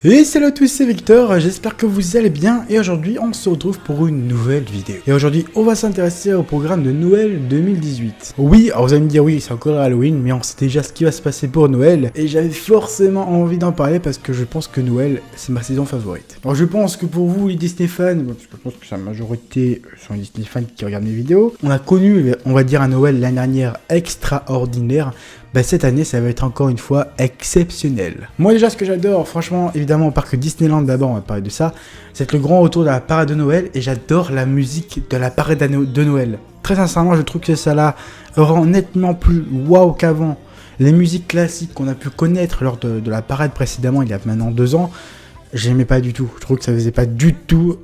Et salut à tous, c'est Victor, j'espère que vous allez bien et aujourd'hui on se retrouve pour une nouvelle vidéo. Et aujourd'hui on va s'intéresser au programme de Noël 2018. Oui, alors vous allez me dire oui, c'est encore Halloween, mais on sait déjà ce qui va se passer pour Noël. Et j'avais forcément envie d'en parler parce que je pense que Noël c'est ma saison favorite. Alors je pense que pour vous les Disney fans, parce que je pense que la majorité sont les Disney fans qui regardent mes vidéos, on a connu, on va dire un Noël l'année dernière extraordinaire. Bah cette année ça va être encore une fois exceptionnel. Moi déjà ce que j'adore, franchement, évidemment au parc Disneyland d'abord, on va parler de ça, c'est le grand retour de la parade de Noël et j'adore la musique de la parade de Noël. Très sincèrement je trouve que ça là rend nettement plus waouh qu'avant. Les musiques classiques qu'on a pu connaître lors de la parade précédemment il y a maintenant 2 ans, j'aimais pas du tout. Je trouve que ça faisait pas du tout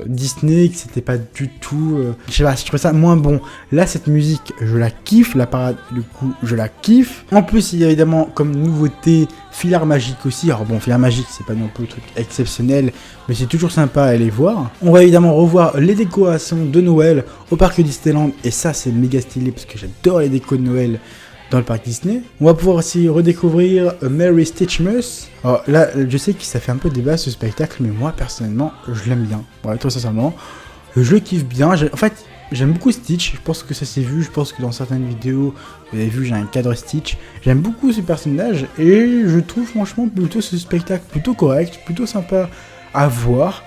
Disney, que c'était pas du tout... je sais pas, je trouvais ça moins bon. Là, cette musique, je la kiffe. La parade, du coup, je la kiffe. En plus, il y a évidemment comme nouveauté Filard Magique aussi. Alors bon, Filard Magique, c'est pas non plus un truc exceptionnel, mais c'est toujours sympa à aller voir. On va évidemment revoir les décorations de Noël au parc Disneyland. Et ça, c'est méga stylé parce que j'adore les décos de Noël dans le parc Disney. On va pouvoir aussi redécouvrir Merry Stitchmas. Alors là, je sais que ça fait un peu débat ce spectacle, mais moi personnellement, je l'aime bien. Ouais, tout sincèrement, je le kiffe bien. En fait, j'aime beaucoup Stitch. Je pense que ça s'est vu. Je pense que dans certaines vidéos, vous avez vu, j'ai un cadre Stitch. J'aime beaucoup ce personnage et je trouve franchement plutôt ce spectacle plutôt correct, plutôt sympa à voir.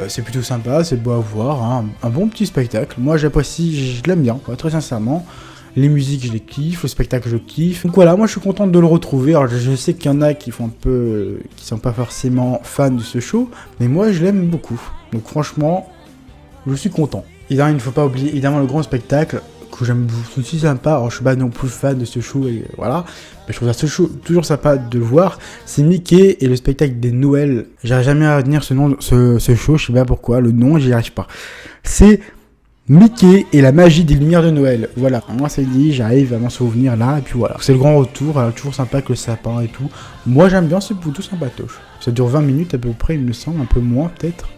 C'est plutôt sympa, c'est beau à voir, hein. Un bon petit spectacle. Moi, j'apprécie, je l'aime bien, quoi, très sincèrement. Les musiques, je les kiffe, le spectacle, je kiffe. Donc voilà, moi je suis content de le retrouver. Alors je sais qu'il y en a qui font un peu, qui sont pas forcément fans de ce show, mais moi je l'aime beaucoup. Donc franchement, je suis content. Évidemment, il ne faut pas oublier évidemment le grand spectacle que j'aime aussi sympa. Alors je suis pas non plus fan de ce show et voilà, mais je trouve ça toujours sympa de le voir. C'est Mickey et le spectacle des Noëls. J'arrive jamais à retenir ce nom, ce show. Je sais pas pourquoi. Le nom, j'y arrive pas. C'est Mickey et la magie des lumières de Noël. Voilà, moi c'est dit, j'arrive à m'en souvenir là, et puis voilà. C'est le grand retour, toujours sympa avec le sapin et tout. Moi j'aime bien, c'est plutôt sympatoche. Ça dure 20 minutes à peu près, il me semble, un peu moins peut-être.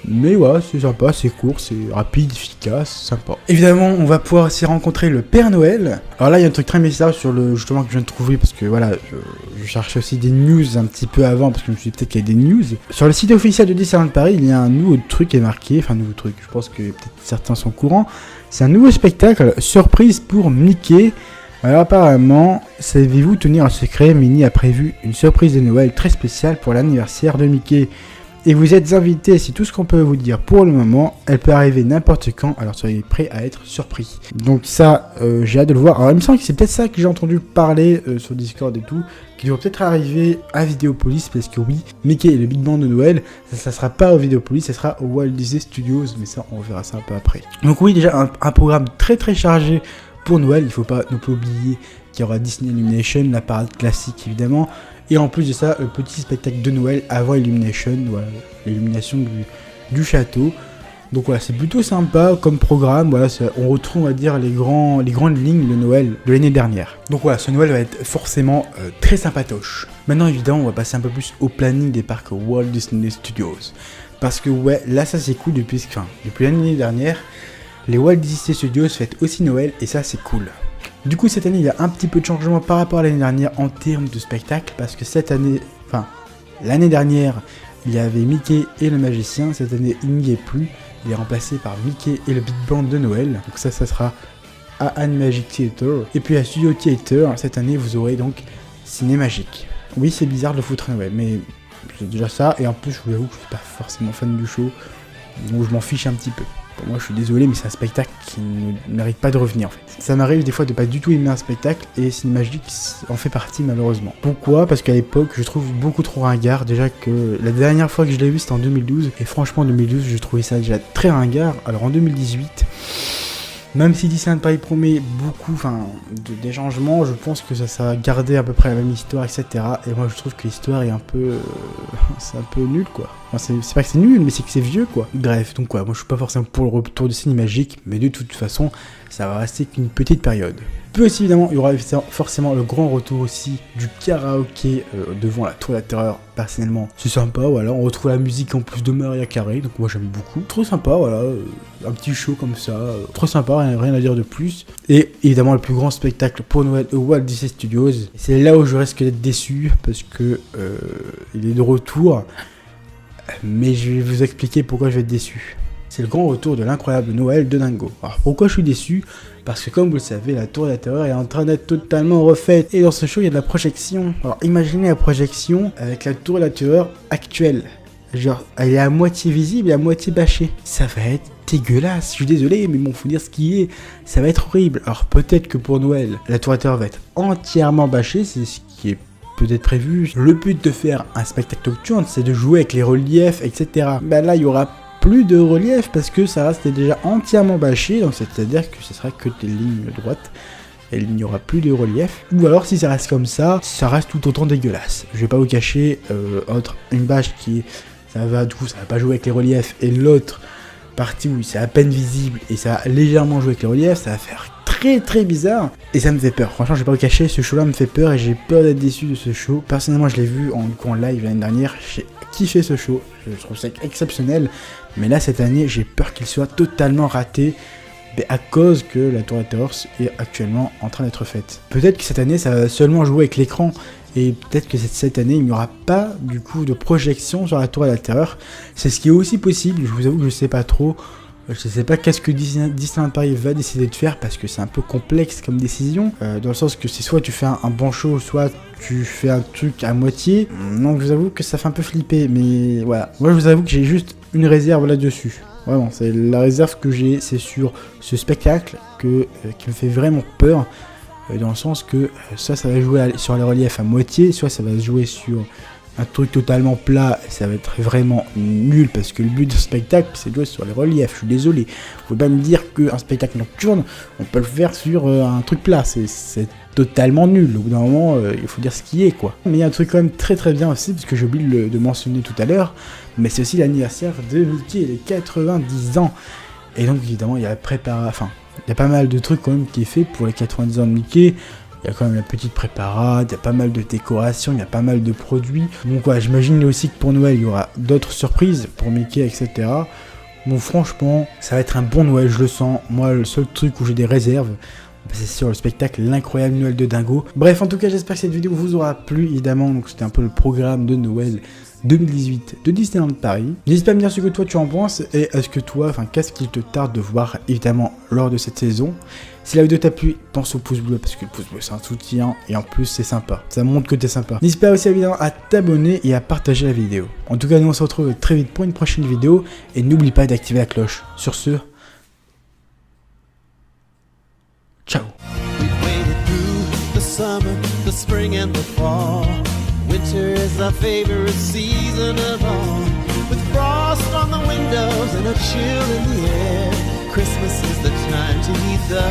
Mais ouais, c'est sympa, c'est court, c'est rapide, efficace, sympa. Évidemment, on va pouvoir aussi rencontrer le Père Noël. Alors là, il y a un truc très mystérieux sur le justement que je viens de trouver, parce que voilà, je cherchais aussi des news un petit peu avant, parce que je me suis dit peut-être qu'il y a des news. Sur le site officiel de Disneyland Paris, il y a un nouveau truc qui est marqué, enfin un nouveau truc, je pense que peut-être certains sont courants. C'est un nouveau spectacle, surprise pour Mickey. Alors apparemment, savez-vous tenir un secret, Minnie a prévu une surprise de Noël très spéciale pour l'anniversaire de Mickey. Et vous êtes invités, c'est tout ce qu'on peut vous dire pour le moment. Elle peut arriver n'importe quand, alors soyez prêts à être surpris. Donc ça, j'ai hâte de le voir. Alors il me semble que c'est peut-être ça que j'ai entendu parler sur Discord et tout, qui doit peut-être arriver à Vidéopolis, parce que oui, Mickey et le Big Bang de Noël, ça sera pas au Vidéopolis, ça sera au Walt Disney Studios, mais ça on verra ça un peu après. Donc oui, déjà un programme très très chargé pour Noël. Il faut pas non plus oublier qu'il y aura Disney Illumination, la parade classique évidemment. Et en plus de ça, le petit spectacle de Noël avant Illumination, voilà, l'illumination du château. Donc voilà, c'est plutôt sympa comme programme. Voilà, on retrouve, on va dire, les grandes lignes de Noël de l'année dernière. Donc voilà, ce Noël va être forcément très sympatoche. Maintenant, évidemment, on va passer un peu plus au planning des parcs Walt Disney Studios. Parce que ouais, là, ça c'est cool depuis l'année dernière. Les Walt Disney Studios fêtent aussi Noël et ça c'est cool. Du coup, cette année, il y a un petit peu de changement par rapport à l'année dernière en termes de spectacle, parce que l'année dernière, il y avait Mickey et le magicien. Cette année, il n'y est plus. Il est remplacé par Mickey et le Big Band de Noël. Donc ça sera à Animagic Theater. Et puis à Studio Theater, cette année, vous aurez donc Cinémagique. Oui, c'est bizarre de le foutre à Noël, mais c'est déjà ça. Et en plus, je vous avoue que je suis pas forcément fan du show, donc je m'en fiche un petit peu. Moi je suis désolé, mais c'est un spectacle qui ne mérite pas de revenir en fait. Ça m'arrive des fois de pas du tout aimer un spectacle et Cinémagique en fait partie malheureusement. Pourquoi ? Parce qu'à l'époque je trouve beaucoup trop ringard. Déjà que la dernière fois que je l'ai vu c'était en 2012 et franchement en 2012 je trouvais ça déjà très ringard. Alors en 2018, même si Disneyland Paris promet beaucoup des changements, je pense que ça va garder à peu près la même histoire, etc. Et moi je trouve que l'histoire est un peu... c'est un peu nul quoi. Enfin, c'est pas que c'est nul, mais c'est que c'est vieux quoi. Bref, donc quoi, moi je suis pas forcément pour le retour de Cinémagique, mais de toute façon, ça va rester qu'une petite période. Puis aussi évidemment il y aura forcément le grand retour aussi du karaoké devant la Tour de la Terreur. Personnellement c'est sympa, voilà, on retrouve la musique en plus de Mariah Carey, donc moi j'aime beaucoup, trop sympa, voilà, un petit show comme ça, trop sympa, rien à dire de plus. Et évidemment le plus grand spectacle pour Noël au Walt Disney Studios, c'est là où je risque d'être déçu parce que il est de retour, mais je vais vous expliquer pourquoi je vais être déçu. C'est le grand retour de l'incroyable Noël de Dingo. Alors pourquoi je suis déçu? Parce que comme vous le savez, la Tour de la Terreur est en train d'être totalement refaite. Et dans ce show, il y a de la projection. Alors imaginez la projection avec la Tour de la Terreur actuelle. Genre, elle est à moitié visible et à moitié bâchée. Ça va être dégueulasse. Je suis désolé, mais bon, faut dire ce qui est. Ça va être horrible. Alors peut-être que pour Noël, la Tour de la Terreur va être entièrement bâchée. C'est ce qui est peut-être prévu. Le but de faire un spectacle nocturne, c'est de jouer avec les reliefs, etc. Ben là, il y aura plus de relief parce que ça reste déjà entièrement bâché, donc c'est-à-dire que ce sera que des lignes droites et il n'y aura plus de relief. Ou alors si ça reste comme ça reste tout autant dégueulasse. Je vais pas vous cacher, entre une bâche qui ça va pas jouer avec les reliefs et l'autre partie où c'est à peine visible et ça va légèrement jouer avec les reliefs, ça va faire très très bizarre et ça me fait peur. Franchement je vais pas vous cacher, ce show là me fait peur et j'ai peur d'être déçu de ce show. Personnellement je l'ai vu en live l'année dernière, j'ai kiffé ce show, je trouve ça exceptionnel, mais là cette année j'ai peur qu'il soit totalement raté à cause que la Tour de la Terreur est actuellement en train d'être faite. Peut-être que cette année ça va seulement jouer avec l'écran et peut-être que cette année il n'y aura pas du coup de projection sur la Tour de la Terreur. C'est ce qui est aussi possible, je vous avoue que je sais pas trop. Je sais pas qu'est-ce que Disneyland Paris va décider de faire parce que c'est un peu complexe comme décision, dans le sens que c'est soit tu fais un bon show, soit tu fais un truc à moitié. Donc je vous avoue que ça fait un peu flipper, mais voilà. Moi je vous avoue que j'ai juste une réserve là-dessus. Vraiment, c'est la réserve que j'ai, c'est sur ce spectacle qui me fait vraiment peur, dans le sens que ça va jouer sur les reliefs à moitié, soit ça va se jouer sur un truc totalement plat, ça va être vraiment nul parce que le but du spectacle c'est de jouer sur les reliefs, je suis désolé. Faut pas me dire qu'un spectacle nocturne, on peut le faire sur un truc plat, c'est totalement nul. Au bout d'un moment, il faut dire ce qui est quoi. Mais il y a un truc quand même très très bien aussi, parce que j'ai oublié de mentionner tout à l'heure, mais c'est aussi l'anniversaire de Mickey, les 90 ans. Et donc évidemment, il y a il y a pas mal de trucs quand même qui est fait pour les 90 ans de Mickey. Il y a quand même la petite préparade, il y a pas mal de décorations, il y a pas mal de produits. Donc voilà, j'imagine aussi que pour Noël, il y aura d'autres surprises pour Mickey, etc. Bon, franchement, ça va être un bon Noël, je le sens. Moi, le seul truc où j'ai des réserves, c'est sur le spectacle L'incroyable Noël de Dingo. Bref, en tout cas, j'espère que cette vidéo vous aura plu, évidemment. Donc c'était un peu le programme de Noël 2018 de Disneyland Paris. N'hésite pas à me dire ce que toi tu en penses et est-ce que toi, qu'est-ce qu'il te tarde de voir évidemment lors de cette saison. Si la vidéo t'a plu, pense au pouce bleu parce que le pouce bleu c'est un soutien et en plus c'est sympa, ça montre que t'es sympa. N'hésite pas aussi évidemment à t'abonner et à partager la vidéo. En tout cas, nous on se retrouve très vite pour une prochaine vidéo et n'oublie pas d'activer la cloche. Sur ce, ciao. Winter is our favorite season of all. With frost on the windows and a chill in the air, Christmas is the time to heat the